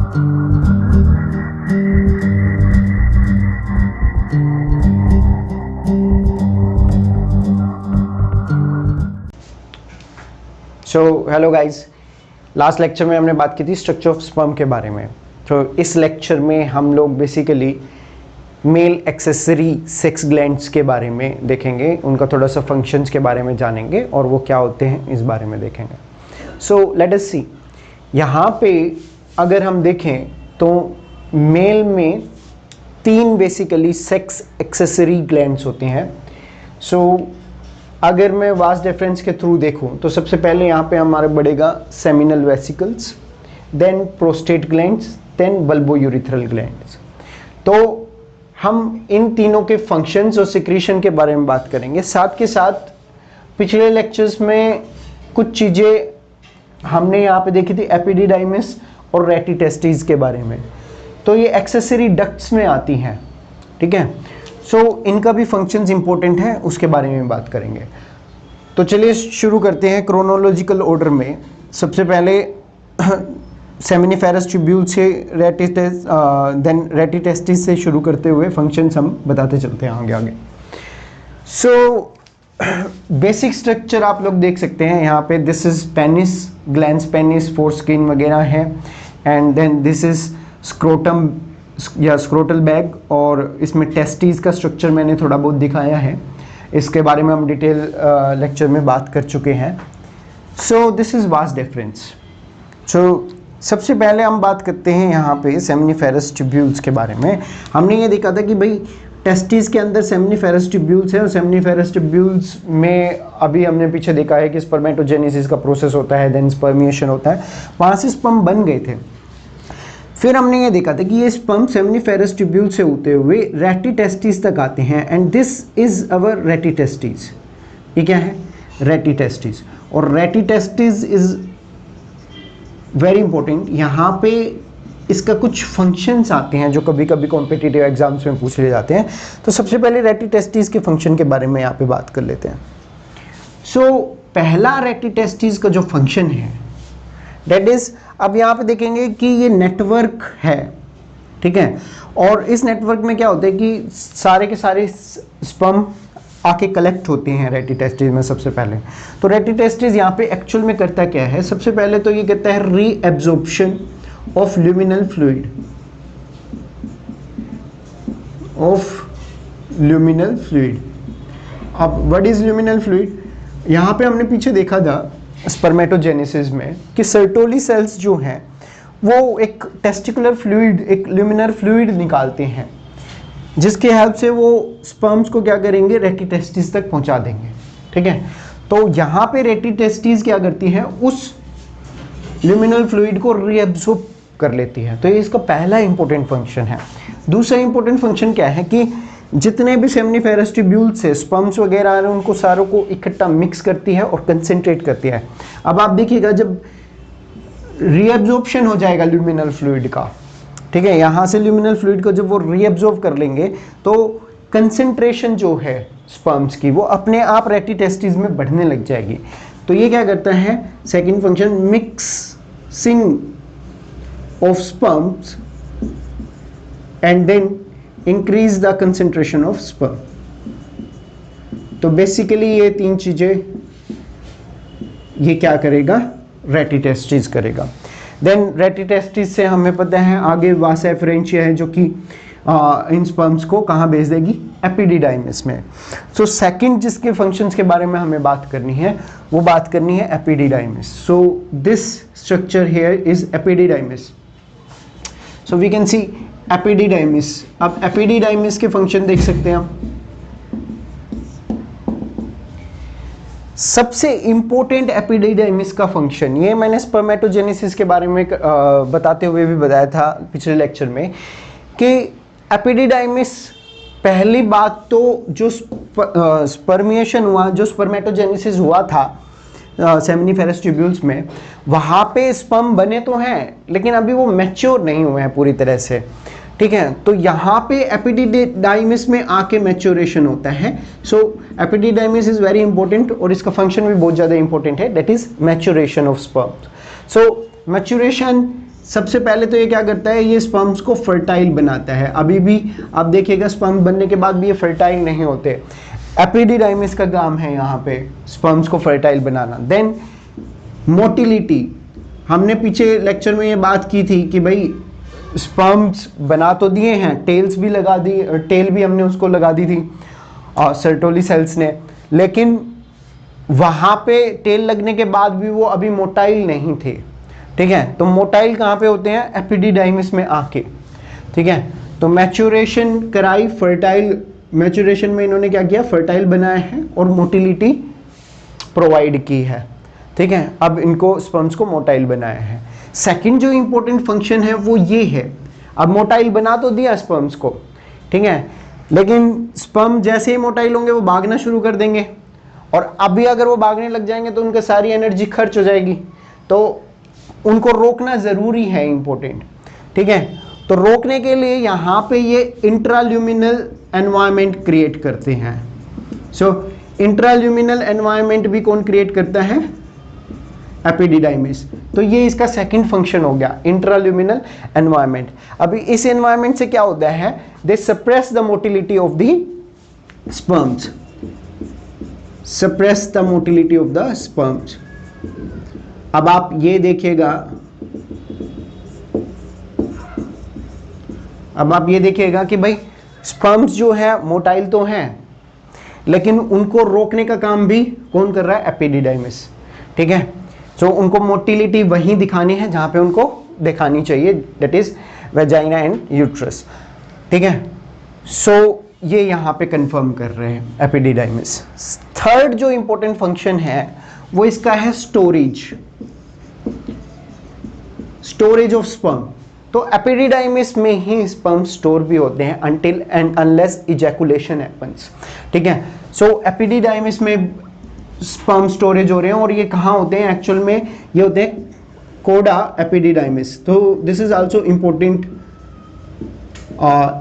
So hello guys, last lecture में हमने बात की थी स्ट्रक्चर ऑफ स्पर्म के बारे में। तो इस लेक्चर में हम लोग basically mail accessory sex glands के बारे में देखेंगे, उनका थोड़ा सा फंक्शंस के बारे में जानेंगे और वो क्या होते हैं इस बारे में देखेंगे। सो लेट अस सी, यहाँ पे अगर हम देखें तो मेल में 3 बेसिकली सेक्स एक्सेसरी ग्लैंड्स होते हैं। सो अगर मैं वास डिफरेंस के थ्रू देखूं तो सबसे पहले यहाँ पे हमारा बढ़ेगा seminal vesicles, then prostate glands, then bulbourethral glands. तो हम इन तीनों के फंक्शंस और सिक्रीशन के बारे में बात करेंगे। साथ के साथ पिछले लेक्चर्स में कुछ चीज़ें हमने यहाँ पे देखी थी, एपिडिडाइमिस और रेटिटेस्टिस के बारे में। तो ये एक्सेसरी डक्ट्स में आती हैं, ठीक है। सो इनका भी फंक्शंस इंपॉर्टेंट है, उसके बारे में बात करेंगे। तो चलिए शुरू करते हैं क्रोनोलॉजिकल ऑर्डर में। सबसे पहले सेमिनिफेरस ट्यूब्यूल से देन रेटिटेस्टिस से शुरू करते हुए फंक्शंस हम बताते चलते हैं आगे आगे। सो बेसिक स्ट्रक्चर आप लोग देख सकते हैं यहाँ पे। This is penis, glans penis, foreskin वगैरह है, and then this is scrotum या स्क्रोटल बैग, और इसमें टेस्टिस का स्ट्रक्चर मैंने थोड़ा बहुत दिखाया है, इसके बारे में हम डिटेल लेक्चर में बात कर चुके हैं। So this is vas deferens. So सबसे पहले हम बात करते हैं यहाँ पे सेमिनिफेरस ट्यूब्यूल्स के बारे में। हमने ये देखा था कि भाई टेस्टिस के अंदर सेमिनिफेरस ट्यूब्यूल्स है, और सेमिनिफेरस ट्यूब्यूल्स में अभी हमने पीछे देखा है कि स्पर्मेटोजेनेसिस का प्रोसेस होता है, देन स्पर्मिएशन होता है, वहाँ से स्पर्म बन गए थे। फिर हमने ये देखा था कि ये स्पर्म सेमिनिफेरस ट्यूब्यूल से होते हुए रेटिटेस्टिस तक आते हैं, and this is our rete testis. ये क्या है? रेटिटेस्टिस। और रेटिटेस्टिस इज वेरी इंपॉर्टेंट। यहाँ पे इसका कुछ फंक्शंस आते हैं जो कभी कभी कॉम्पिटिटिव एग्जाम्स में पूछ ले जाते हैं। तो सबसे पहले रेटिटेस्टिस के फंक्शन के बारे में यहाँ पे बात कर लेते हैं। सो पहला रेटिटेस्टिस का जो फंक्शन है दैट इज, अब यहाँ पे देखेंगे कि ये नेटवर्क है, ठीक है। और इस नेटवर्क में क्या होता है कि सारे के सारे स्पर्म आके कलेक्ट होते हैं रेटिटेस्टिस में सबसे पहले। तो रेटिटेस्टिस यहाँ पे एक्चुअल में करता क्या है? सबसे पहले तो ये कहता है रीएब्जॉर्प्शन ऑफ ल्यूमिनल फ्लूइड, अब व्हाट इज ल्यूमिनल फ्लूइड? यहाँ पे हमने पीछे देखा था स्पर्मेटोजेनेसिस में कि सर्टोली सेल्स जो हैं वो एक टेस्टिकुलर फ्लूइड, एक ल्यूमिनर फ्लूइड निकालते हैं, जिसके हेल्प से वो स्पर्म्स को क्या करेंगे? रेटिटेस्टिस तक पहुंचा देंगे, ठीक है। तो यहाँ पे रेटिटेस्टिस क्या करती है? उस ल्यूमिनल फ्लूइड को रीएब्सॉर्ब कर लेती है। तो ये इसका पहला इंपॉर्टेंट फंक्शन है। दूसरा इंपॉर्टेंट फंक्शन क्या है कि जितने भी सेमिनिफेरस ट्यूब्यूल से स्पर्म्स वगैरह आ रहे हैं उनको सारों को इकट्ठा मिक्स करती है और कंसेंट्रेट करती है। अब आप देखिएगा जब रीएब्जॉर्प्शन हो जाएगा ल्यूमिनल फ्लूइड का, ठीक है, यहाँ से ल्यूमिनल फ्लूइड को जब वो रीएब्जॉर्ब कर लेंगे तो कंसेंट्रेशन जो है स्पर्म्स की वो अपने आप रेटिटेस्टिस में बढ़ने लग जाएगी। तो ये क्या करता है? Second function, mixing of sperms and then increase the concentration of sperm. तो बेसिकली ये 3 चीजें ये क्या करेगा? रेटिटेस्टिस करेगा। देन रेटिटेस्टिस से हमें पता है आगे वासा एफरेंशिया है जो कि इन स्पर्म्स को कहाँ भेज देगी? एपिडिडाइमिस में। सो सेकंड जिसके फंक्शंस के बारे में हमें बात करनी है वो बात करनी है epididymis. So this structure here is epididymis. So we can see epididymis. अब एपिडिडाइमिस के फंक्शन देख सकते हैं हम। सबसे इंपॉर्टेंट एपिडिडाइमिस का फंक्शन, ये मैंने स्पर्मेटोजेनेसिस के बारे में बताते हुए भी बताया था पिछले लेक्चर में कि एपिडिडाइमिस, पहली बात तो जो स्पर्मिएशन हुआ, जो स्पर्मेटोजेनेसिस हुआ था सेमिनिफेरस ट्यूब्यूल्स में, वहाँ पे स्पर्म बने तो हैं लेकिन अभी वो मैच्योर नहीं हुए हैं पूरी तरह से, ठीक है। तो यहाँ पे एपिडिडाइमिस में आके मैच्योरेशन होता है। सो एपिडिडाइमिस इज वेरी इंपॉर्टेंट और इसका फंक्शन भी बहुत ज़्यादा इंपॉर्टेंट है, that is maturation of sperm. So maturation सबसे पहले तो ये क्या करता है, ये स्पर्म्स को फर्टाइल बनाता है। अभी भी आप देखिएगा स्पर्म बनने के बाद भी ये फर्टाइल नहीं होते। एपिडिडाइमिस का काम है यहाँ पे स्पर्म्स को फर्टाइल बनाना। देन मोटिलिटी, हमने पीछे लेक्चर में ये बात की थी कि भाई स्पर्म्स बना तो दिए हैं, टेल्स भी लगा दी, टेल भी हमने उसको लगा दी थी और सर्टोली सेल्स ने, लेकिन वहाँ पे टेल लगने के बाद भी वो अभी मोटाइल नहीं थे। ठीक है, तो मोटाइल कहाँ पे होते हैं, एपिडिडाइमिस में आके। ठीक है, तो मैच्योरेशन कराई, फर्टाइल मैच्योरेशन में इन्होंने क्या किया, फर्टाइल बनाया है और मोटिलिटी प्रोवाइड की है। ठीक है, अब इनको स्पर्म्स को मोटाइल बनाया है। सेकंड जो इंपॉर्टेंट फंक्शन है वो ये है, अब मोटाइल बना तो दिया स्पर्म्स को, ठीक है, लेकिन स्पर्म जैसे ही मोटाइल होंगे वो भागना शुरू कर देंगे, और अभी अगर वो भागने लग जाएंगे तो उनका सारी एनर्जी खर्च हो जाएगी, तो उनको रोकना जरूरी है, इंपॉर्टेंट। ठीक है, तो रोकने के लिए यहाँ पे ये इंट्राल्यूमिनल एनवायरनमेंट क्रिएट करते हैं। सो इंट्राल्यूमिनल एनवायरनमेंट भी कौन क्रिएट करता है, एपिडिडाइमिस। तो ये इसका सेकंड फंक्शन हो गया, इंट्राल्यूमिनल एनवायरनमेंट। अभी इस एनवायरनमेंट से क्या होता है, they suppress the motility of the sperms, suppress the motility of the sperms. अब आप ये देखिएगा, अब आप ये देखिएगा कि भाई स्पर्म्स जो है मोटाइल तो हैं, लेकिन उनको रोकने का काम भी कौन कर रहा है, एपिडिडाइमिस। ठीक है, तो उनको मोटिलिटी वहीं दिखानी है जहां पे उनको दिखानी चाहिए, that is vagina and uterus. ठीक है, सो ये यहां पे कंफर्म कर रहे हैं एपिडिडाइमिस। थर्ड जो इंपॉर्टेंट फंक्शन है वो इसका है स्टोरेज, स्टोरेज ऑफ स्पर्म। तो एपिडिडाइमिस में ही स्पर्म स्टोर भी होते हैं until and unless ejaculation happens। ठीक है, सो एपिडिडाइमिस में स्पर्म स्टोरेज हो रहे हैं, और ये कहाँ होते हैं एक्चुअल में, ये होते हैं कोडा एपिडिडाइमिस। तो this is also important,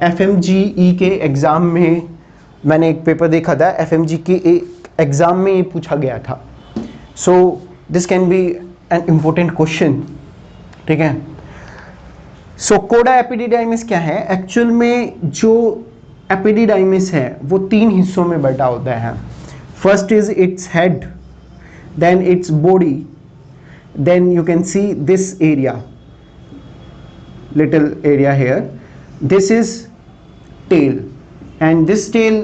FMGE के एग्जाम में मैंने एक पेपर देखा था, FMG के एग्जाम में ये पूछा गया था। So this can be an important question. ठीक है, सो कोडा एपिडिडाइमिस क्या है, एक्चुअल में जो एपिडिडाइमिस है वो तीन हिस्सों में बटा होता है। First is its head, then its body, then you can see this area, little area here, this is tail, and this tail,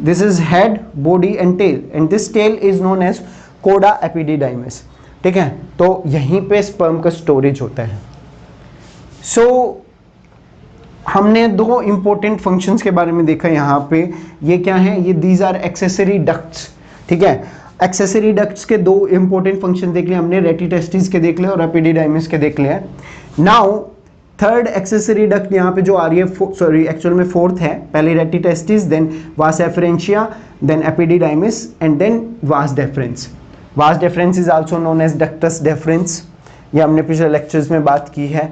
this is head, body and tail, and this tail is known as coda epididymis। ठीक है, तो यहीं पे sperm का storage होता है। सो हमने दो इंपॉर्टेंट फंक्शंस के बारे में देखा यहाँ पे, ये क्या है, ये दीज आर एक्सेसरी डक्ट्स। ठीक है, एक्सेसरी डक्ट्स के दो इंपॉर्टेंट फंक्शन देख लिए हमने, रेटिटेस्टिस के देख लिए और एपिडिडाइमिस के देख लिए। नाउ थर्ड एक्सेसरी डक्ट यहाँ पे जो आ रही है, सॉरी एक्चुअल में फोर्थ है, पहले rete testis, then vas efferentia, then epididymis and then vas deferens. Vas deferens is also known as ductus deferens, ये हमने पिछले लेक्चर्स में बात की है।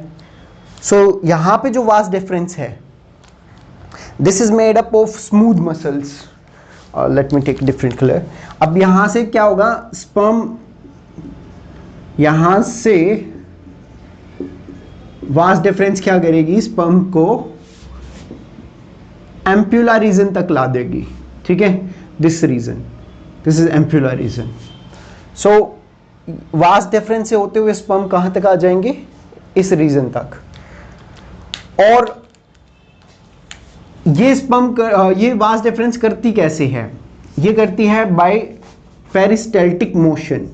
सो यहाँ पे जो वास डेफरेंस है, this is made up of smooth muscles, let me take different colour. अब यहाँ से क्या होगा, स्पर्म यहाँ से वास डिफरेंस क्या करेगी, स्पर्म को एम्प्यूला रीजन तक ला देगी। ठीक है, this region, this is ampulla region. So vas deferens से होते हुए स्पर्म कहां तक आ जाएंगे, इस रीजन तक। और ये स्पर्म ये वास डिफरेंस करती कैसे है, ये करती है बाय पेरिस्टेल्टिक मोशन,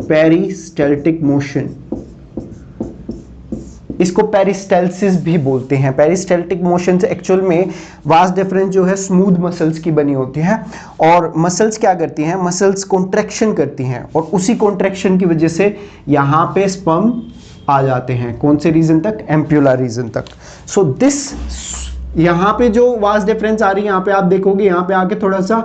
पेरिस्टेल्टिक मोशन, इसको पेरिस्टेल्सिस भी बोलते हैं। पेरिस्टेल्टिक मोशन से एक्चुअल में वास डिफरेंस जो है स्मूथ मसल्स की बनी होती है, और मसल्स क्या करती हैं, मसल्स कॉन्ट्रैक्शन करती हैं, और उसी कॉन्ट्रैक्शन की वजह से यहाँ पे स्पर्म आ जाते हैं, कौन से रीजन तक, एम्प्यूला रीजन तक। सो दिस यहाँ पे जो वास डिफरेंस आ रही है, यहाँ पे आप देखोगे, यहाँ पे आके थोड़ा सा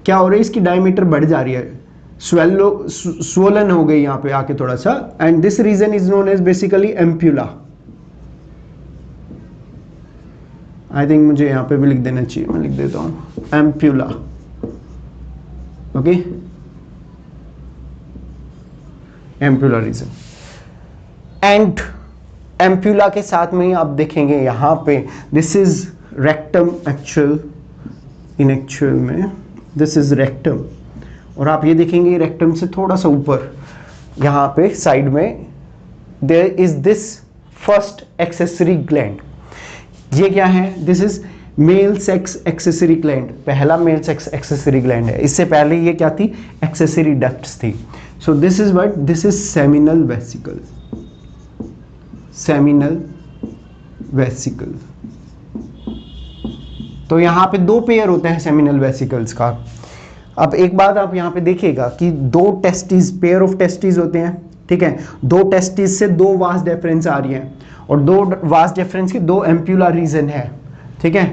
क्या हो रहा है, इसकी डायमीटर बढ़ जा रही है, स्वोलन हो गई यहाँ पे आके थोड़ा सा, and this region is known as basically ampulla. I think मुझे यहाँ पे भी लिख देना चाहिए, मैं लिख देता हूँ ampulla. Okay, ampulla region. And ampulla के साथ में ही आप देखेंगे यहाँ पे this is rectum, in actual में दिस इज रेक्टम, और आप ये देखेंगे रेक्टम से थोड़ा सा ऊपर यहाँ पे साइड में there is this first accessory gland. ये क्या है? This is male sex accessory gland, पहला मेल सेक्स एक्सेसरी ग्लैंड है। इससे पहले ये क्या थी? एक्सेसरी डक्ट्स थी। So this is what, this is seminal vesicle, seminal vesicle. तो यहाँ पे दो पेयर होते हैं सेमिनल वेसिकल्स का। अब एक बात आप यहाँ पे देखिएगा कि दो टेस्टिस, पेयर ऑफ टेस्टिस होते हैं, ठीक है। दो टेस्टिस से दो वास डिफरेंस आ रही है, और दो वास डिफरेंस की दो एम्प्यूला रीजन है, ठीक है।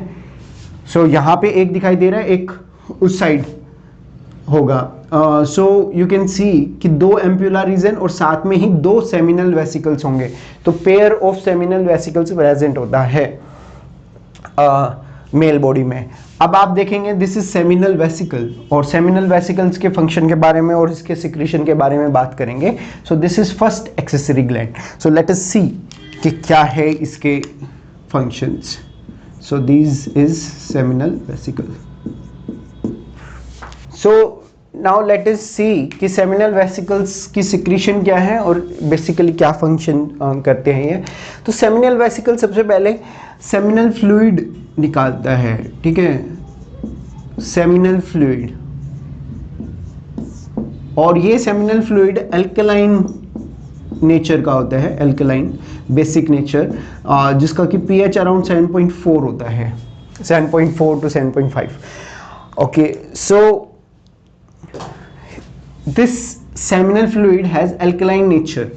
सो यहाँ पे एक दिखाई दे रहा है, एक उस साइड होगा। सो यू कैन सी कि दो एम्प्यूला रीजन और साथ में ही दो सेमिनल वेसिकल्स होंगे, तो pair of seminal vesicles present होता है मेल बॉडी में। अब आप देखेंगे दिस इज सेमिनल वेसिकल, और सेमिनल वेसिकल्स के फंक्शन के बारे में और इसके सिक्रीशन के बारे में बात करेंगे। So this is first accessory gland. So let us see कि क्या है इसके functions. So this is seminal vesicle. So now let us see कि सेमिनल वेसिकल्स की सिक्रीशन क्या है और बेसिकली क्या फंक्शन करते हैं ये। तो सेमिनल वेसिकल सबसे पहले सेमिनल फ्लूइड निकालता है, ठीक है, सेमिनल फ्लूइड। और ये सेमिनल फ्लूइड अल्कलाइन नेचर का होता है, अल्कलाइन बेसिक नेचर, जिसका कि पीएच अराउंड 7.4 होता है, 7.4 to 7.5। Okay, so this seminal fluid has alkaline nature,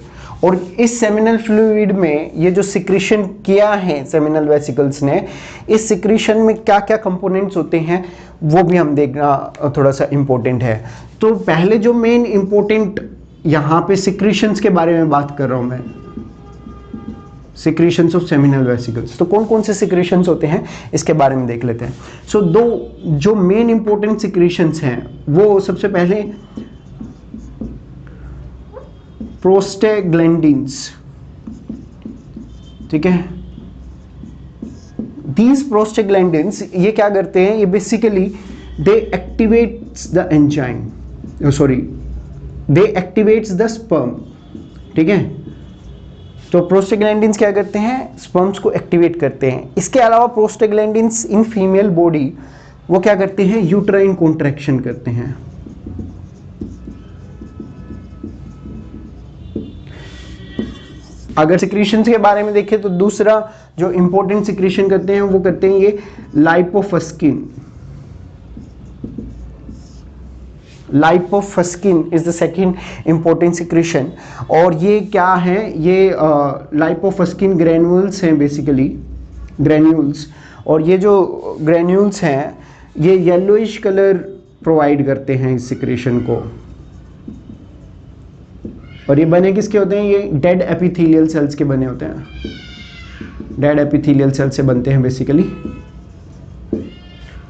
और इस सेमिनल फ्लूइड में ये जो सिक्रीशन किया है सेमिनल वेसिकल्स ने, इस सिक्रीशन में क्या क्या कंपोनेंट्स होते हैं वो भी हम देखना थोड़ा सा इंपॉर्टेंट है। तो पहले जो मेन इंपॉर्टेंट यहाँ पे सिक्रीशंस के बारे में बात कर रहा हूँ मैं, सिक्रीशंस ऑफ सेमिनल वेसिकल्स। तो कौन कौन से सिक्रीशंस होते हैं इसके बारे में देख लेते हैं। सो दो जो मेन इंपॉर्टेंट सिक्रीशंस हैं वो सबसे पहले प्रोस्टेग्लैंडिन्स, ठीक है। दीज प्रोस्टेग्लैंडिन्स ये क्या करते हैं? ये basically they activates the enzyme, sorry they activates the sperm, ठीक है। तो प्रोस्टेग्लैंडिन्स क्या करते हैं? स्पर्म्स को एक्टिवेट करते हैं। इसके अलावा प्रोस्टेग्लैंडिन्स इन फीमेल बॉडी वो क्या करते हैं? यूट्राइन कॉन्ट्रैक्शन करते हैं। अगर सिक्रीशंस के बारे में देखें तो दूसरा जो इंपॉर्टेंट सिक्रीशन करते हैं वो करते हैं ये lipofuscin. Lipofuscin is the second important secretion, और ये क्या है? ये लाइपोफस्किन ग्रेन्यूल्स हैं, बेसिकली ग्रेन्यूल्स, और ये जो ग्रेन्यूल्स हैं ये येलोइश कलर प्रोवाइड करते हैं इस सिक्रीशन को। और ये बने किसके होते हैं? ये डेड एपिथेलियल सेल्स के बने होते हैं, डेड एपिथेलियल सेल से बनते हैं बेसिकली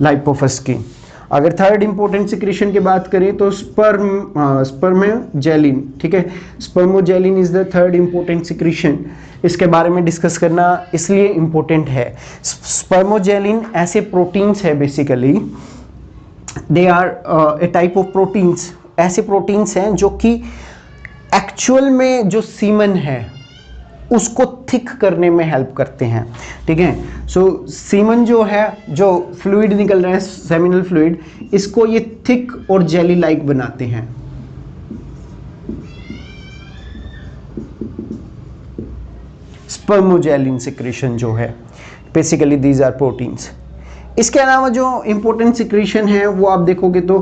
लाइपोफस्किन। अगर थर्ड इंपॉर्टेंट सिक्रीशन की बात करें तो स्पर्मोजेलिन, ठीक है। Semenogelin is the third important secretion. इसके बारे में डिस्कस करना इसलिए इंपॉर्टेंट है, स्पर्मोजेलिन ऐसे प्रोटीन्स है, basically they are a type of proteins, ऐसे प्रोटीन्स हैं जो कि एक्चुअल में जो सीमन है उसको थिक करने में हेल्प करते हैं, ठीक है। सो सीमन जो है, जो फ्लूइड निकल रहा है सेमिनल फ्लूइड, इसको ये थिक और जेली लाइक बनाते हैं। स्पर्मोजेलिन सिक्रीशन जो है, बेसिकली दीज आर प्रोटीन्स। इसके अलावा जो इंपॉर्टेंट सिक्रीशन है वो आप देखोगे तो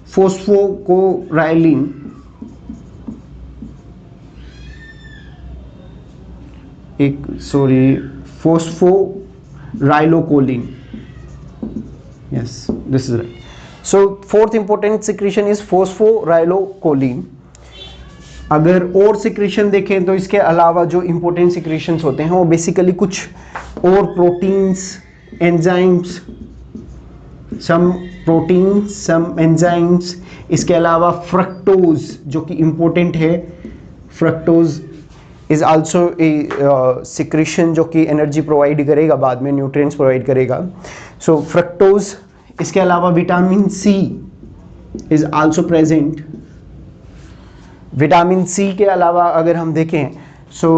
फोस्फोकोराइलिन, फोस्फोराइलोकोलिन, yes, this is right. So fourth important secretion is phosphorylocholine. अगर और सिक्रीशन देखें तो इसके अलावा जो इंपॉर्टेंट सिक्रीशंस होते हैं वो बेसिकली कुछ और proteins, enzymes, some proteins, some is also a secretion जो कि एनर्जी प्रोवाइड करेगा, बाद में न्यूट्रिएंट्स प्रोवाइड करेगा। सो फ्रक्टोज, इसके अलावा vitamin C is also present. Vitamin C के अलावा अगर हम देखें सो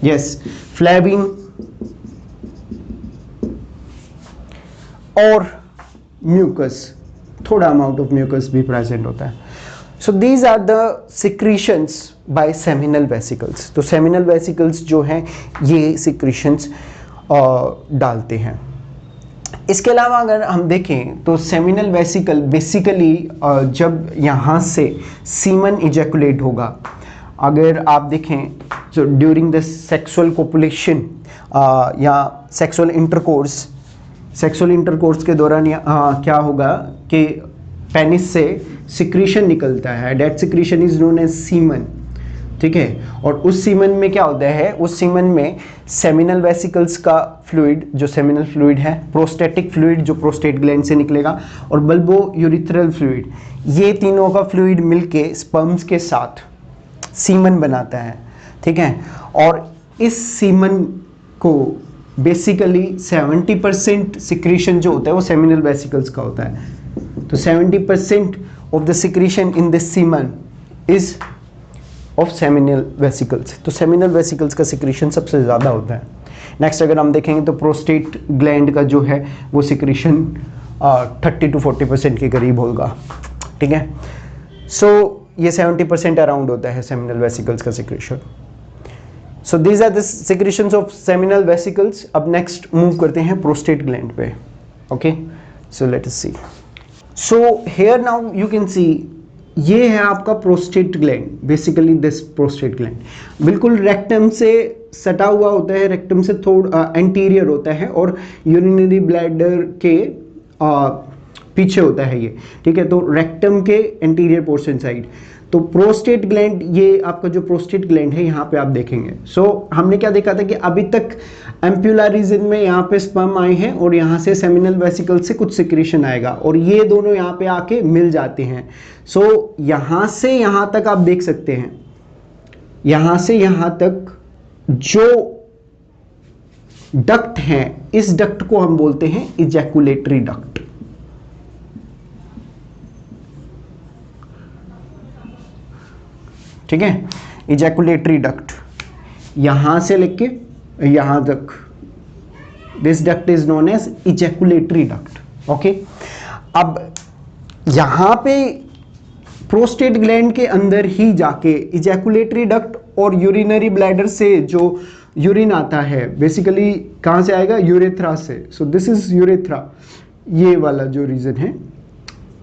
यस, फ्लेविन और म्यूकस, थोड़ा अमाउंट ऑफ म्यूकस भी प्रेजेंट होता है। So these are the secretions by seminal vesicles. तो सेमिनल वेसिकल्स जो हैं ये सिक्रीशंस डालते हैं। इसके अलावा अगर हम देखें तो सेमिनल वेसिकल बेसिकली जब यहाँ से सीमन इजैकुलेट होगा, अगर आप देखें तो ड्यूरिंग द सेक्सुअल कोपुलेशन या सेक्सुअल इंटरकोर्स के दौरान क्या होगा कि पेनिस से सिक्रीशन निकलता है, that secretion is known as semen, ठीक है। और उस सीमन में क्या होता है, उस सीमन में सेमिनल वेसिकल्स का फ्लूइड, जो सेमिनल फ्लूइड है, प्रोस्टेटिक फ्लूइड जो प्रोस्टेट ग्लैंड से निकलेगा, और बल्बो यूरिथ्रल फ्लूइड, ये तीनों का फ्लूइड मिलके स्पर्म्स के साथ सीमन बनाता है, ठीक है। और इस सीमन को बेसिकली 70% सिक्रीशन जो होता है वो सेमिनल वेसिकल्स का होता है। तो 70% of the secretion in this semen is of seminal vesicles. तो सेमिनल वेसिकल्स का सिक्रीशन सबसे ज़्यादा होता है। नेक्स्ट अगर हम देखेंगे तो प्रोस्टेट ग्लैंड का जो है वो सिक्रीशन 30 to 40% के करीब होगा, ठीक है। सो ये 70% अराउंड होता है सेमिनल वेसिकल्स का secretion. So these are the secretions of seminal vesicles. अब नेक्स्ट मूव करते हैं प्रोस्टेट ग्लैंड पे, okay. So let us see. So here now you can see, ये है आपका prostate gland, basically this prostate gland बिल्कुल rectum से सटा हुआ होता है, रेक्टम से थोड़ा एंटीरियर होता है और यूरिनरी ब्लैडर के पीछे होता है ये, ठीक है। तो रेक्टम के एंटीरियर पोर्शन साइड, तो प्रोस्टेट ग्लैंड, ये आपका जो प्रोस्टेट ग्लैंड है यहाँ पे आप देखेंगे। सो हमने क्या देखा था कि अभी तक एम्प्यूला रीजन में यहाँ पे स्पर्म आए हैं और यहाँ से सेमिनल वेसिकल से कुछ सिक्रीशन आएगा और ये दोनों यहाँ पे आके मिल जाते हैं। सो यहाँ से यहाँ तक आप देख सकते हैं, यहाँ से यहाँ तक जो डक्ट हैं, इस डक्ट को हम बोलते हैं इजैकुलेटरी डक्ट, ठीक है। इजैकुलेटरी डक्ट यहां से लेके यहां तक, this duct is known as ejaculatory duct, okay. अब यहां पे प्रोस्टेट ग्लैंड के अंदर ही जाके इजैकुलेटरी डक्ट और यूरिनरी ब्लैडर से जो यूरिन आता है, बेसिकली कहां से आएगा, यूरेथ्रा से। सो दिस इज यूरेथ्रा, ये वाला जो रीजन है,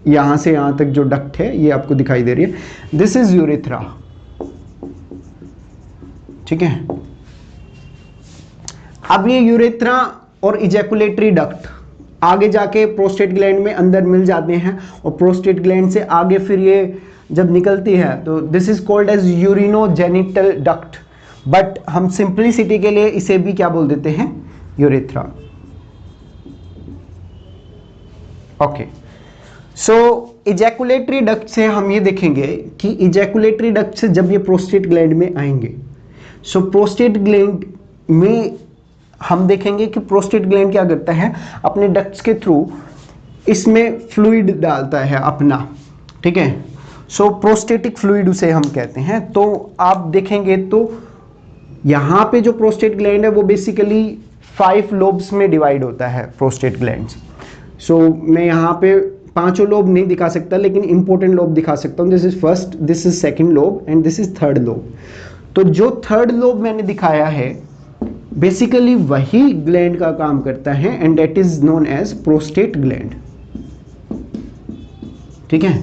यहां से यहां तक जो डक्ट है ये आपको दिखाई दे रही है, दिस इज यूरेथ्रा, ठीक है। अब ये यूरेथ्रा और इजैकुलेटरी डक्ट आगे जाके प्रोस्टेट ग्लैंड में अंदर मिल जाते हैं और प्रोस्टेट ग्लैंड से आगे फिर ये जब निकलती है तो this is called as urinogenital duct, but हम सिंप्लिसिटी के लिए इसे भी क्या बोल देते हैं, urethra, okay. So ejaculatory duct से हम ये देखेंगे कि इजैकुलेटरी डक्ट से जब ये प्रोस्टेट ग्लैंड में आएंगे, सो प्रोस्टेट ग्लैंड में हम देखेंगे कि प्रोस्टेट ग्लैंड क्या करता है, अपने डक्ट्स के थ्रू इसमें फ्लूइड डालता है अपना, ठीक है। सो प्रोस्टेटिक फ्लूइड उसे हम कहते हैं। तो आप देखेंगे तो यहाँ पे जो प्रोस्टेट ग्लैंड है वो बेसिकली 5 लोब्स में डिवाइड होता है प्रोस्टेट ग्लैंड। सो मैं यहाँ पे 5 लोब नहीं दिखा सकता, लेकिन इंपॉर्टेंट लोब दिखा सकता हूँ। This is first, this is second lobe and this is third lobe. तो जो थर्ड लोब मैंने दिखाया है बेसिकली वही ग्लैंड का काम करता है and that is known as prostate gland, ठीक है।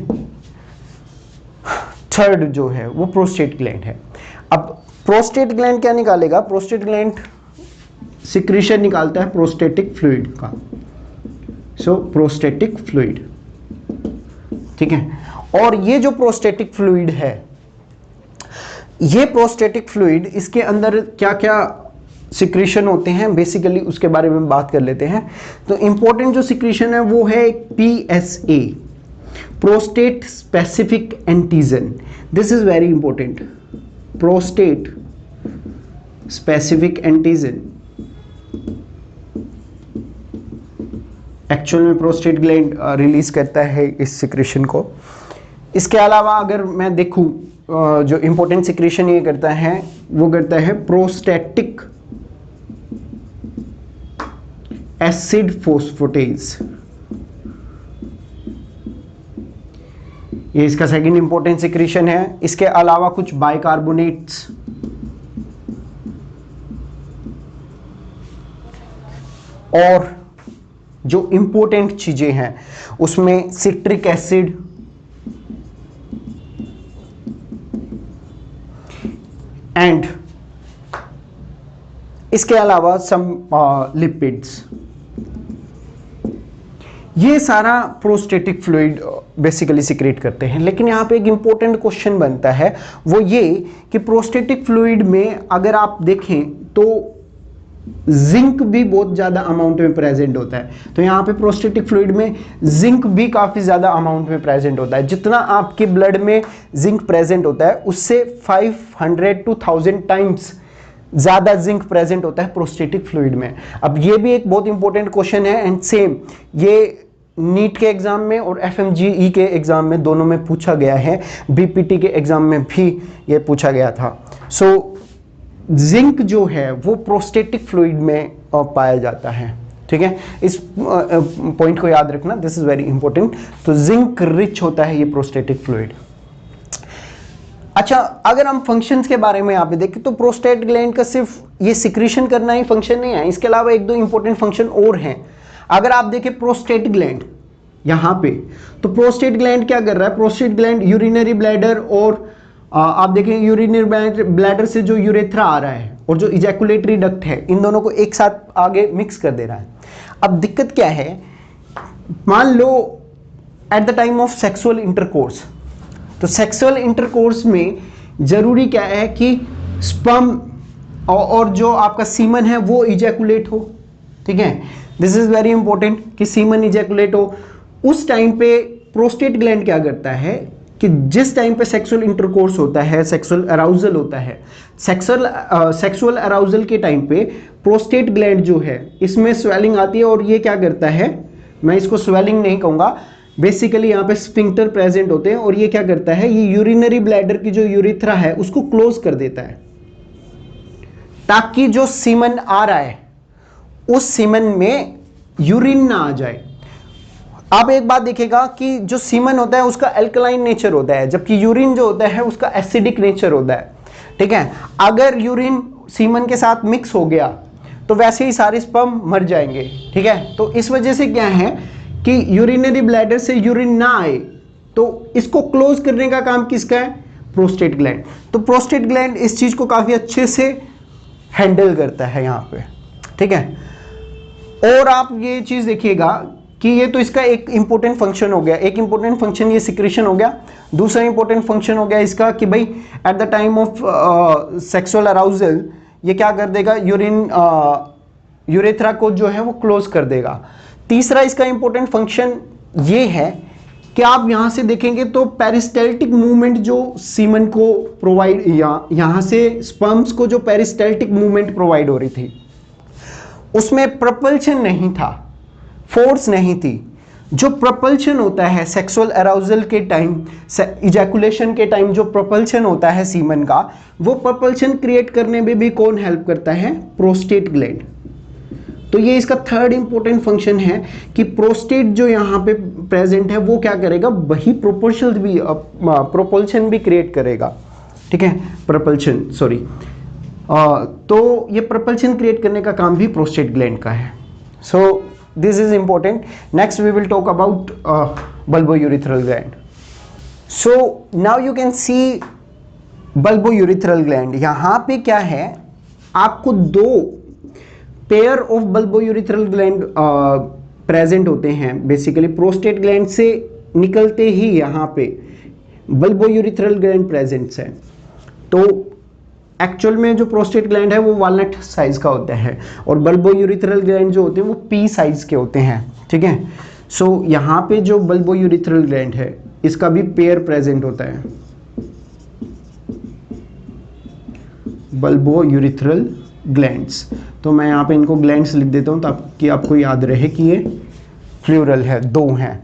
थर्ड जो है वो प्रोस्टेट ग्लैंड है। अब प्रोस्टेट ग्लैंड क्या निकालेगा, प्रोस्टेट ग्लैंड सिक्रीशन निकालता है प्रोस्टेटिक फ्लूइड का, सो प्रोस्टेटिक फ्लूइड, ठीक है। और ये जो प्रोस्टेटिक फ्लूइड है, ये प्रोस्टेटिक फ्लूइड, इसके अंदर क्या क्या सिक्रीशन होते हैं बेसिकली उसके बारे में बात कर लेते हैं। तो इंपॉर्टेंट जो सिक्रीशन है वो है PSA, prostate specific antigen. This is very important. Prostate specific antigen, actual में प्रोस्टेट ग्लैंड रिलीज करता है इस सिक्रेशन को। इसके अलावा अगर मैं देखूं जो इंपॉर्टेंट सिक्रेशन ये करता है वो करता है प्रोस्टैटिक एसिड फोस्फेटेज, ये इसका सेकंड इंपॉर्टेंट सिक्रेशन है। इसके अलावा कुछ बाइकार्बोनेट्स, और जो इंपॉर्टेंट चीजें हैं उसमें सिट्रिक एसिड, एंड इसके अलावा सम लिपिड्स, ये सारा प्रोस्टेटिक फ्लूइड बेसिकली सिक्रेट करते हैं। लेकिन यहां पे एक इंपॉर्टेंट क्वेश्चन बनता है, वो ये कि प्रोस्टेटिक फ्लूइड में अगर आप देखें तो जिंक भी बहुत ज्यादा अमाउंट में प्रेजेंट होता है। तो यहाँ पे प्रोस्टेटिक फ्लूइड में जिंक भी काफी ज्यादा अमाउंट में प्रेजेंट होता है। जितना आपके ब्लड में जिंक प्रेजेंट होता है उससे 500 to 1000 टाइम्स ज्यादा जिंक प्रेजेंट होता है प्रोस्टेटिक फ्लूइड में। अब ये भी एक बहुत इंपॉर्टेंट क्वेश्चन है, एंड सेम ये नीट के एग्जाम में और FMGE के एग्जाम में दोनों में पूछा गया है, BPT के एग्जाम में भी ये पूछा गया था। सो जिंक जो है वो प्रोस्टेटिक फ्लूइड में पाया जाता है, ठीक है, इस पॉइंट को याद रखना, दिस इज वेरी इंपॉर्टेंट। तो जिंक रिच होता है ये प्रोस्टेटिक फ्लूइड। अच्छा, अगर हम फंक्शंस के बारे में यहाँ पे देखें तो प्रोस्टेट ग्लैंड का सिर्फ ये सिक्रीशन करना ही फंक्शन नहीं है, इसके अलावा एक दो इंपॉर्टेंट फंक्शन और हैं। अगर आप देखें प्रोस्टेट ग्लैंड यहाँ पे, तो प्रोस्टेट ग्लैंड क्या कर रहा है, प्रोस्टेट ग्लैंड यूरिनरी ब्लैडर और आप देखें यूरिनरी ब्लैडर से जो यूरेथ्रा आ रहा है और जो इजैकुलेटरी डक्ट है, इन दोनों को एक साथ आगे मिक्स कर दे रहा है। अब दिक्कत क्या है, मान लो at the time of sexual intercourse, तो सेक्सुअल इंटरकोर्स में जरूरी क्या है कि स्पर्म और जो आपका सीमन है वो इजैकुलेट हो, ठीक है, दिस इज वेरी इंपॉर्टेंट कि सीमन इजैकुलेट हो। उस टाइम पे प्रोस्टेट ग्लैंड क्या करता है कि जिस टाइम पे सेक्सुअल इंटरकोर्स होता है, सेक्सुअल अराउजल होता है, सेक्सुअल अराउजल के टाइम पे प्रोस्टेट ग्लैंड जो है इसमें स्वेलिंग आती है, और ये क्या करता है, मैं इसको स्वेलिंग नहीं कहूंगा, बेसिकली यहाँ पे स्फिंक्टर प्रेजेंट होते हैं, और ये क्या करता है, ये यूरिनरी ब्लैडर की जो यूरिथ्रा है उसको क्लोज कर देता है, ताकि जो सीमन आ रहा है उस सीमन में यूरिन ना आ जाए। आप एक बात देखिएगा कि जो सीमन होता है उसका एल्कलाइन नेचर होता है, जबकि यूरिन जो होता है उसका एसिडिक नेचर होता है, ठीक है। अगर यूरिन सीमन के साथ मिक्स हो गया तो वैसे ही सारे स्पर्म मर जाएंगे, ठीक है। तो इस वजह से क्या है कि यूरिनरी ब्लैडर से यूरिन ना आए, तो इसको क्लोज करने का काम किसका है, प्रोस्टेट ग्लैंड। तो प्रोस्टेट ग्लैंड इस चीज को काफी अच्छे से हैंडल करता है यहाँ पे, ठीक है। और आप ये चीज देखिएगा कि ये तो इसका एक इंपॉर्टेंट फंक्शन हो गया, एक इंपॉर्टेंट फंक्शन ये सिक्रेशन हो गया। दूसरा इंपॉर्टेंट फंक्शन हो गया इसका कि भाई eight the time of sexual arousal ये क्या कर देगा, यूरेथ्रा को जो है वो क्लोज कर देगा। तीसरा इसका इंपॉर्टेंट फंक्शन ये है कि आप यहां से देखेंगे तो पेरिस्टैल्टिक मूवमेंट जो सीमन को प्रोवाइड, यहां से स्पर्म्स को जो पेरिस्टैल्टिक मूवमेंट प्रोवाइड हो रही थी उसमें प्रपल्शन नहीं था, फोर्स नहीं थी। जो प्रपल्शन होता है सेक्सुअल अराउजल के टाइम, इजैकुलेशन के टाइम जो प्रपल्शन होता है सीमन का, वो प्रपल्शन क्रिएट करने में भी कौन हेल्प करता है, प्रोस्टेट ग्लैंड। तो ये इसका थर्ड इंपॉर्टेंट फंक्शन है कि प्रोस्टेट जो यहाँ पे प्रेजेंट है वो क्या करेगा, वही प्रोपल्शन भी क्रिएट करेगा, ठीक है, प्रपल्शन सॉरी। तो ये प्रपल्शन क्रिएट करने का काम भी प्रोस्टेट ग्लैंड का है। सो this is important. Next we will talk about bulbourethral gland. So now you can see bulbourethral gland. यहाँ पे क्या है, आपको दो pair of bulbourethral gland present होते हैं। बेसिकली प्रोस्टेट ग्लैंड से निकलते ही यहाँ पे bulbourethral gland प्रेजेंट है। तो एक्चुअल में जो प्रोस्टेट ग्लैंड है वो वॉलनट साइज का होता है, और bulbourethral ग्लैंड जो होते हैं वो पी साइज के होते हैं, ठीक है। सो यहाँ पे जो bulbourethral ग्लैंड है इसका भी पेयर प्रेजेंट होता है। Bulbo urethral glands. तो मैं यहाँ पे इनको ग्लैंड्स लिख देता हूँ ताकि आपको याद रहे कि ये प्लूरल है, दो हैं।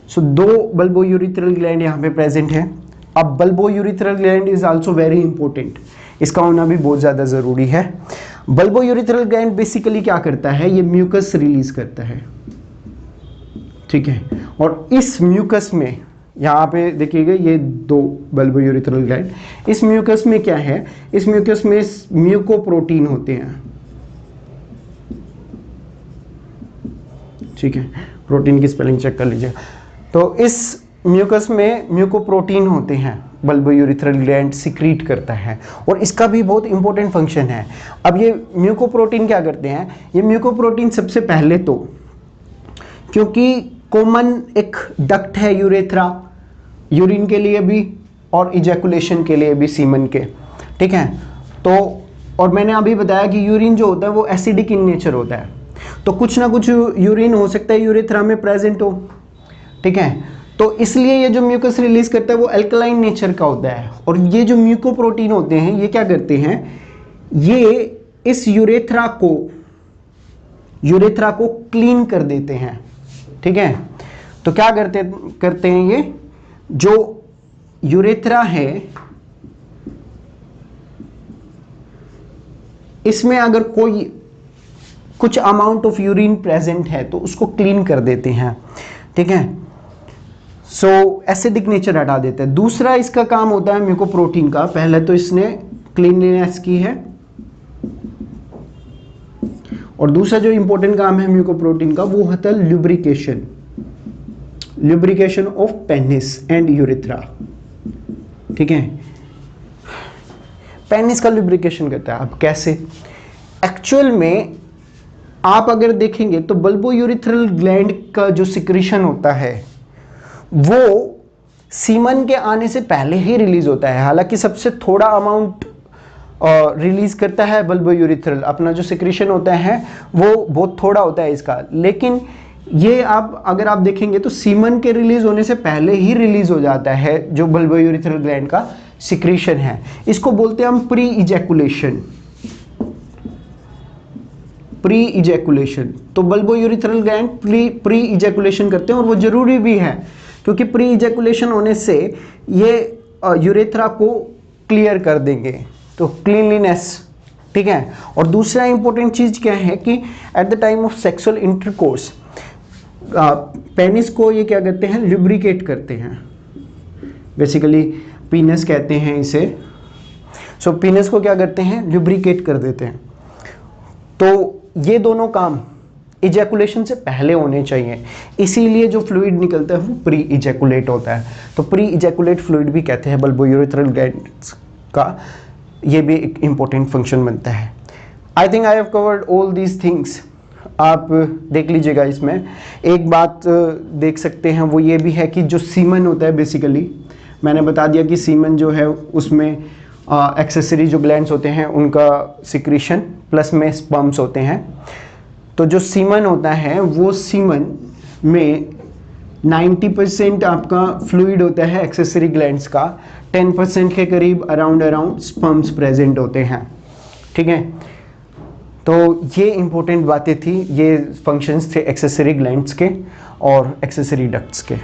सो दो बल्बो यूरिथ्रल ग्लैंड यहाँ पे प्रेजेंट है। अब bulbo urethral gland is also very important, इसका होना भी बहुत ज़्यादा ज़रूरी है। बल्बो यूरिथ्रल ग्लैंड बेसिकली क्या करता है, ये म्यूकस रिलीज करता है, ठीक है। और इस म्यूकस में यहाँ पे देखिएगा ये दो बल्बो यूरिथ्रल ग्लैंड, इस म्यूकस में क्या है, इस म्यूकस में म्यूकोप्रोटीन होते हैं, ठीक है। प्रोटीन की स्पेलिंग चेक कर लीजिए। तो इस म्यूकस में म्यूकोप्रोटीन होते हैं, बल्बो यूरिथ्रल ग्लैंड सिक्रीट करता है और इसका भी बहुत इंपॉर्टेंट फंक्शन है। अब ये म्यूकोप्रोटीन क्या करते हैं, ये म्यूकोप्रोटीन सबसे पहले तो क्योंकि कॉमन एक डक्ट है यूरेथ्रा, यूरिन के लिए भी और इजैकुलेशन के लिए भी सीमन के, ठीक है। तो और मैंने अभी बताया कि यूरिन जो होता है वो एसिडिक इन नेचर होता है, तो कुछ ना कुछ यूरिन हो सकता है यूरेथ्रा में प्रेजेंट हो, ठीक है। तो इसलिए ये जो म्यूकस रिलीज करता है वो अल्कलाइन नेचर का होता है। और ये जो म्यूकोप्रोटीन होते हैं ये क्या करते हैं, ये इस यूरेथ्रा को क्लीन कर देते हैं, ठीक है। तो क्या करते हैं ये जो यूरेथ्रा है इसमें अगर कोई कुछ अमाउंट ऑफ यूरिन प्रेजेंट है तो उसको क्लीन कर देते हैं, ठीक है। सो एसिडिक नेचर हटा देते हैं। दूसरा इसका काम होता है म्यूकोप्रोटीन का, पहले तो इसने क्लीनलीनेस की है और दूसरा जो इंपॉर्टेंट काम है म्यूकोप्रोटीन का वो होता है lubrication of penis and urethra, ठीक है। पेनिस का ल्यूब्रिकेशन करता है। अब कैसे, एक्चुअल में आप अगर देखेंगे तो बल्बो यूरिथ्रल ग्लैंड का जो सिक्रीशन होता है वो सीमन के आने से पहले ही रिलीज होता है। हालांकि सबसे थोड़ा अमाउंट रिलीज करता है बल्बो यूरिथ्रल, अपना जो सिक्रीशन होता है वो बहुत थोड़ा होता है इसका, लेकिन ये अगर आप देखेंगे तो सीमन के रिलीज होने से पहले ही रिलीज हो जाता है जो बल्बो यूरिथ्रल ग्लैंड का सिक्रीशन है। इसको बोलते हैं हम प्री इजैकुलेशन। तो bulbo urethral gland pre ejaculation करते हैं और वो जरूरी भी है क्योंकि प्री इजैकुलेशन होने से ये यूरेथ्रा को क्लियर कर देंगे, तो क्लीनलीनेस, ठीक है। और दूसरा इंपॉर्टेंट चीज क्या है कि eight the time of sexual intercourse penis को ये क्या करते हैं, लुब्रिकेट करते हैं, बेसिकली पीनस कहते हैं इसे। सो पीनस को क्या करते हैं, लुब्रिकेट कर देते हैं। तो ये दोनों काम इजैकुलेशन से पहले होने चाहिए, इसीलिए जो फ्लूइड निकलता है वो प्री इजैकुलेट होता है। तो प्री इजैकुलेट फ्लूइड भी कहते हैं बल्बो यूरिथ्रल ग्लैंड्स का, ये भी एक इंपॉर्टेंट फंक्शन बनता है। I think I have covered all these things. आप देख लीजिएगा, इसमें एक बात देख सकते हैं वो ये भी है कि जो सीमन होता है, बेसिकली मैंने बता दिया कि सीमन जो है उसमें एक्सेसरी जो ग्लैंड्स होते हैं उनका सिक्रीशन प्लस में स्पर्म्स होते हैं। तो जो सीमन होता है वो सीमन में 90% आपका फ्लूइड होता है एक्सेसरी ग्लैंड्स का, 10% के करीब अराउंड स्पर्म्स प्रेजेंट होते हैं, ठीक है। तो ये इंपॉर्टेंट बातें थी, ये फंक्शंस थे एक्सेसरी ग्लैंड्स के और एक्सेसरी डक्ट्स के।